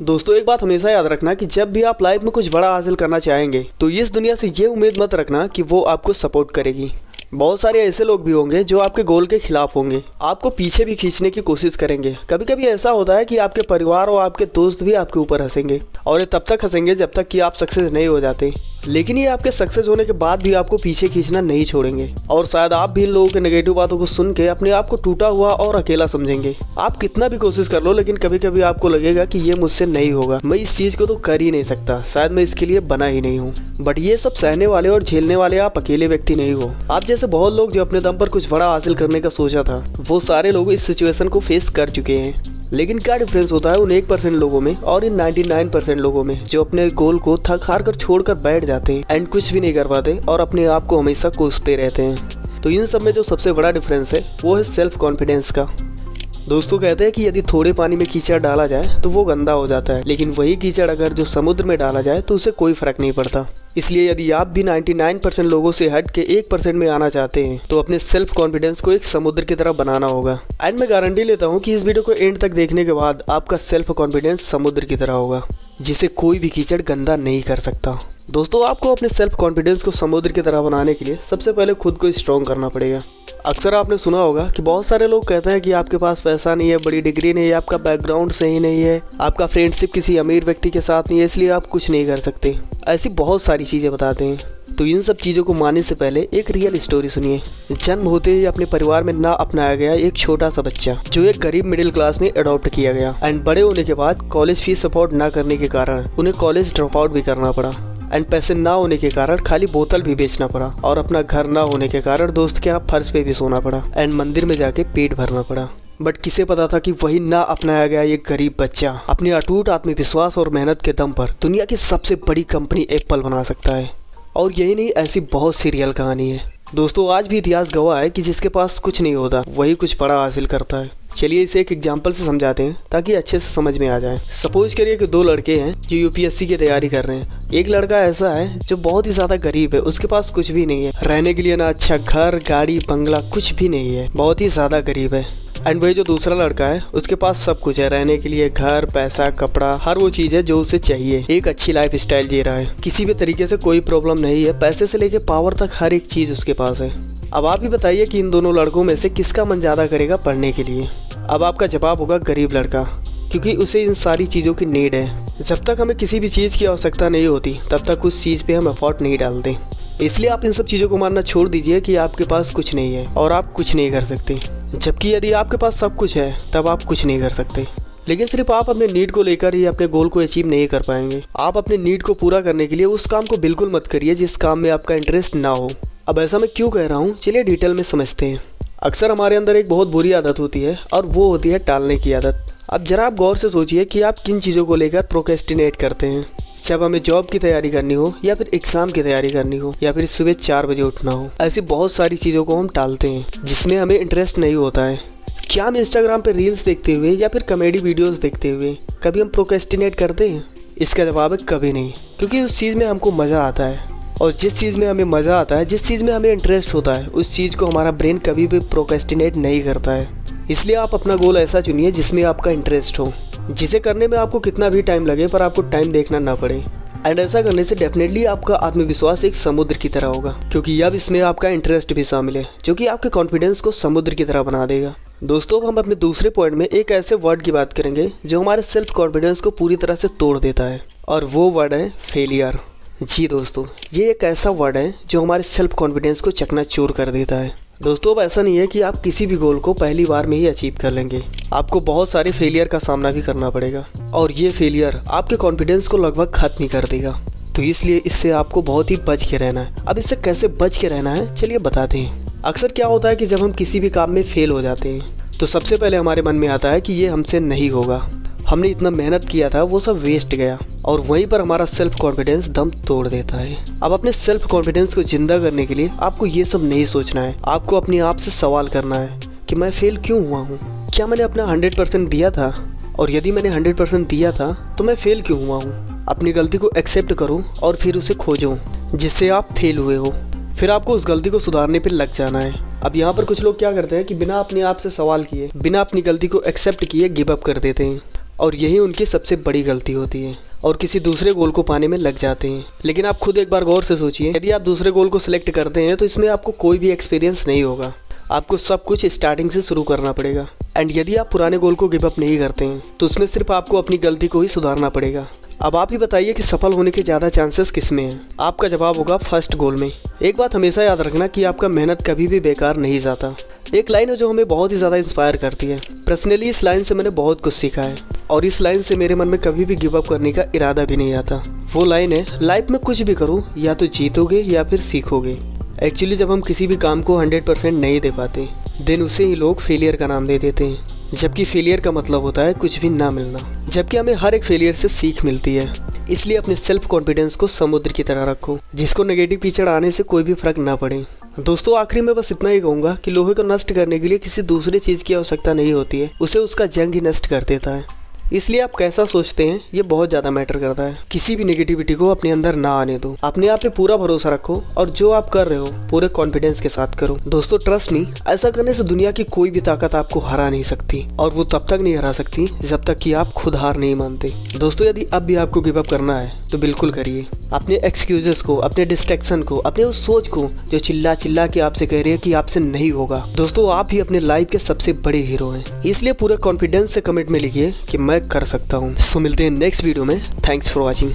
दोस्तों एक बात हमेशा याद रखना कि जब भी आप लाइफ में कुछ बड़ा हासिल करना चाहेंगे तो इस दुनिया से ये उम्मीद मत रखना कि वो आपको सपोर्ट करेगी। बहुत सारे ऐसे लोग भी होंगे जो आपके गोल के खिलाफ होंगे, आपको पीछे भी खींचने की कोशिश करेंगे। कभी कभी ऐसा होता है कि आपके परिवार और आपके दोस्त भी आपके ऊपर हंसेंगे, और ये तब तक हंसेंगे जब तक कि आप सक्सेस नहीं हो जाते। लेकिन ये आपके सक्सेस होने के बाद भी आपको पीछे खींचना नहीं छोड़ेंगे, और शायद आप भी इन लोगों के नेगेटिव बातों को सुन के अपने आप को टूटा हुआ और अकेला समझेंगे। आप कितना भी कोशिश कर लो, लेकिन कभी कभी आपको लगेगा कि ये मुझसे नहीं होगा, मैं इस चीज को तो कर ही नहीं सकता, शायद मैं इसके लिए बना ही नहीं हूँ। बट ये सब सहने वाले और झेलने वाले आप अकेले व्यक्ति नहीं हो। आप जैसे बहुत लोग जो अपने दम पर कुछ बड़ा हासिल करने का सोचा था, वो सारे लोग इस सिचुएशन को फेस कर चुके हैं। लेकिन क्या डिफरेंस होता है उन 1% लोगों में और इन 99% लोगों में जो अपने गोल को थक हार कर छोड़कर बैठ जाते हैं एंड कुछ भी नहीं कर पाते और अपने आप को हमेशा कोसते रहते हैं। तो इन सब में जो सबसे बड़ा डिफरेंस है वो है सेल्फ कॉन्फिडेंस का। दोस्तों कहते हैं कि यदि थोड़े पानी में कीचड़ डाला जाए तो वो गंदा हो जाता है, लेकिन वही कीचड़ अगर जो समुद्र में डाला जाए तो उसे कोई फर्क नहीं पड़ता। इसलिए यदि आप भी 99% लोगों से हट के 1% में आना चाहते हैं तो अपने सेल्फ कॉन्फिडेंस को एक समुद्र की तरह बनाना होगा। एंड मैं गारंटी लेता हूँ कि इस वीडियो को एंड तक देखने के बाद आपका सेल्फ कॉन्फिडेंस समुद्र की तरह होगा, जिसे कोई भी कीचड़ गंदा नहीं कर सकता। दोस्तों आपको अपने सेल्फ कॉन्फिडेंस को समुद्र की तरह बनाने के लिए सबसे पहले खुद को स्ट्रॉन्ग करना पड़ेगा। अक्सर आपने सुना होगा कि बहुत सारे लोग कहते हैं कि आपके पास पैसा नहीं है, बड़ी डिग्री नहीं है, आपका बैकग्राउंड सही नहीं है, आपका फ्रेंडशिप किसी अमीर व्यक्ति के साथ नहीं है, इसलिए आप कुछ नहीं कर सकते। ऐसी बहुत सारी चीज़ें बताते हैं। तो इन सब चीज़ों को मानने से पहले एक रियल स्टोरी सुनिए। जन्म होते ही अपने परिवार में ना अपनाया गया एक छोटा सा बच्चा जो एक गरीब मिडिल क्लास में अडॉप्ट किया गया, एंड बड़े होने के बाद कॉलेज फीस अफोर्ड ना करने के कारण उन्हें कॉलेज ड्रॉप आउट भी करना पड़ा, एंड पैसे ना होने के कारण खाली बोतल भी बेचना पड़ा, और अपना घर ना होने के कारण दोस्त के यहाँ फर्श पे भी सोना पड़ा, एंड मंदिर में जाके पेट भरना पड़ा। बट किसे पता था कि वही ना अपनाया गया ये गरीब बच्चा अपने अटूट आत्मविश्वास और मेहनत के दम पर दुनिया की सबसे बड़ी कंपनी एप्पल बना सकता है। और यही नहीं, ऐसी बहुत सी रियल कहानी है। दोस्तों आज भी इतिहास गवाह है कि जिसके पास कुछ नहीं होता वही कुछ बड़ा हासिल करता है। चलिए इसे एक एग्जाम्पल से समझाते हैं ताकि अच्छे से समझ में आ जाए। सपोज करिए कि दो लड़के हैं जो यूपीएससी की तैयारी कर रहे हैं। एक लड़का ऐसा है जो बहुत ही ज़्यादा गरीब है, उसके पास कुछ भी नहीं है, रहने के लिए ना अच्छा घर गाड़ी बंगला कुछ भी नहीं है, बहुत ही ज़्यादा गरीब है। एंड वही जो दूसरा लड़का है उसके पास सब कुछ है, रहने के लिए घर पैसा कपड़ा हर वो चीज़ है जो उसे चाहिए, एक अच्छी लाइफ स्टाइल जी रहा है, किसी भी तरीके से कोई प्रॉब्लम नहीं है, पैसे से लेके पावर तक हर एक चीज़ उसके पास है। अब आप ही बताइए कि इन दोनों लड़कों में से किसका मन ज़्यादा करेगा पढ़ने के लिए। अब आपका जवाब होगा गरीब लड़का, क्योंकि उसे इन सारी चीज़ों की नीड है। जब तक हमें किसी भी चीज़ की आवश्यकता नहीं होती तब तक उस चीज़ पे हम एफर्ट नहीं डालते। इसलिए आप इन सब चीज़ों को मानना छोड़ दीजिए कि आपके पास कुछ नहीं है और आप कुछ नहीं कर सकते, जबकि यदि आपके पास सब कुछ है तब आप कुछ नहीं कर सकते। लेकिन सिर्फ आप अपने नीड को लेकर ही अपने गोल को अचीव नहीं कर पाएंगे। आप अपने नीड को पूरा करने के लिए उस काम को बिल्कुल मत करिए जिस काम में आपका इंटरेस्ट ना हो। अब ऐसा मैं क्यों कह रहा हूँ, चलिए डिटेल में समझते हैं। अक्सर हमारे अंदर एक बहुत बुरी आदत होती है और वो होती है टालने की आदत। अब जरा आप गौर से सोचिए कि आप किन चीज़ों को लेकर प्रोक्रेस्टिनेट करते हैं। जब हमें जॉब की तैयारी करनी हो, या फिर एग्जाम की तैयारी करनी हो, या फिर सुबह 4 बजे उठना हो, ऐसी बहुत सारी चीज़ों को हम टालते हैं जिसमें हमें इंटरेस्ट नहीं होता है। क्या हम इंस्टाग्राम पे रील्स देखते हुए या फिर कॉमेडी वीडियोस देखते हुए कभी हम प्रोक्रेस्टिनेट करते हैं? इसका जवाब है कभी नहीं, क्योंकि उस चीज़ में हमको मज़ा आता है, और जिस चीज़ में हमें मज़ा आता है, जिस चीज़ में हमें इंटरेस्ट होता है, उस चीज़ को हमारा ब्रेन कभी भी प्रोक्रेस्टिनेट नहीं करता है। इसलिए आप अपना गोल ऐसा चुनिए जिसमें आपका इंटरेस्ट हो, जिसे करने में आपको कितना भी टाइम लगे पर आपको टाइम देखना ना पड़े। एंड ऐसा करने से डेफिनेटली आपका आत्मविश्वास एक समुद्र की तरह होगा, क्योंकि अब इसमें आपका इंटरेस्ट भी शामिल है जो कि आपके कॉन्फिडेंस को समुद्र की तरह बना देगा। दोस्तों अब हम अपने दूसरे पॉइंट में एक ऐसे वर्ड की बात करेंगे जो हमारे सेल्फ कॉन्फिडेंस को पूरी तरह से तोड़ देता है, और वो वर्ड है फेलियर। जी दोस्तों, ये एक ऐसा वर्ड है जो हमारे सेल्फ कॉन्फिडेंस को चकनाचूर कर देता है। दोस्तों अब ऐसा नहीं है कि आप किसी भी गोल को पहली बार में ही अचीव कर लेंगे, आपको बहुत सारे फेलियर का सामना भी करना पड़ेगा, और ये फेलियर आपके कॉन्फिडेंस को लगभग खत्म ही कर देगा। तो इसलिए इससे आपको बहुत ही बच के रहना है। अब इससे कैसे बच के रहना है चलिए बताते हैं। अक्सर क्या होता है कि जब हम किसी भी काम में फेल हो जाते हैं तो सबसे पहले हमारे मन में आता है कि ये हमसे नहीं होगा, हमने इतना मेहनत किया था वो सब वेस्ट गया, और वहीं पर हमारा सेल्फ कॉन्फिडेंस दम तोड़ देता है। अब अपने सेल्फ कॉन्फिडेंस को जिंदा करने के लिए आपको ये सब नहीं सोचना है, आपको अपने आप से सवाल करना है कि मैं फेल क्यों हुआ हूँ, क्या मैंने अपना 100% दिया था, और यदि मैंने 100% दिया था तो मैं फेल क्यों हुआ हूँ। अपनी गलती को एक्सेप्ट करो और फिर उसे खोजो जिससे आप फेल हुए हो, फिर आपको उस गलती को सुधारने पर लग जाना है। अब यहाँ पर कुछ लोग क्या करते हैं कि बिना अपने आप से सवाल किए, बिना अपनी गलती को एक्सेप्ट किए गिव अप कर देते हैं, और यही उनकी सबसे बड़ी गलती होती है और किसी दूसरे गोल को पाने में लग जाते हैं। लेकिन आप खुद एक बार गौर से सोचिए, यदि आप दूसरे गोल को सिलेक्ट करते हैं तो इसमें आपको कोई भी एक्सपीरियंस नहीं होगा, आपको सब कुछ स्टार्टिंग से शुरू करना पड़ेगा। एंड यदि आप पुराने गोल को गिव अप नहीं करते हैं तो उसमें सिर्फ आपको अपनी गलती को ही सुधारना पड़ेगा। अब आप ही बताइए कि सफल होने के ज़्यादा चांसेस किस में हैं? आपका जवाब होगा फर्स्ट गोल में। एक बात हमेशा याद रखना कि आपका मेहनत कभी भी बेकार नहीं जाता। एक लाइन है जो हमें बहुत ही ज़्यादा इंस्पायर करती है। पर्सनली इस लाइन से मैंने बहुत कुछ सीखा है और इस लाइन से मेरे मन में कभी भी गिव अप करने का इरादा भी नहीं आता। वो लाइन है, लाइफ में कुछ भी करो या तो जीतोगे या फिर सीखोगे। एक्चुअली जब हम किसी भी काम को 100% नहीं दे पाते देन उसे ही लोग फेलियर का नाम दे देते हैं, जबकि फेलियर का मतलब होता है कुछ भी ना मिलना। जबकि हमें हर एक फेलियर से सीख मिलती है। इसलिए अपने सेल्फ कॉन्फिडेंस को समुद्र की तरह रखो, जिसको नेगेटिव कीचड़ आने से कोई भी फर्क ना पड़े। दोस्तों आखिरी में बस इतना ही कहूँगा कि लोहे को नष्ट करने के लिए किसी दूसरी चीज़ की आवश्यकता नहीं होती है, उसे उसका जंग ही नष्ट कर देता है। इसलिए आप कैसा सोचते हैं ये बहुत ज़्यादा मैटर करता है। किसी भी नेगेटिविटी को अपने अंदर ना आने दो, अपने आप पे पूरा भरोसा रखो और जो आप कर रहे हो पूरे कॉन्फिडेंस के साथ करो। दोस्तों ट्रस्ट नहीं, ऐसा करने से दुनिया की कोई भी ताकत आपको हरा नहीं सकती और वो तब तक नहीं हरा सकती जब तक कि आप खुद हार नहीं मानते। दोस्तों यदि अब भी आपको गिव अप करना है तो बिल्कुल करिए। अपने एक्सक्यूजेस को, अपने डिस्ट्रैक्शन को, अपने उस सोच को जो चिल्ला चिल्ला के आपसे कह रही है कि आपसे नहीं होगा। दोस्तों आप ही अपने लाइफ के सबसे बड़े हीरो हैं, इसलिए पूरे कॉन्फिडेंस से कमेंट में लिखिए कि मैं कर सकता हूँ। सो मिलते हैं नेक्स्ट वीडियो में। Thanks for watching.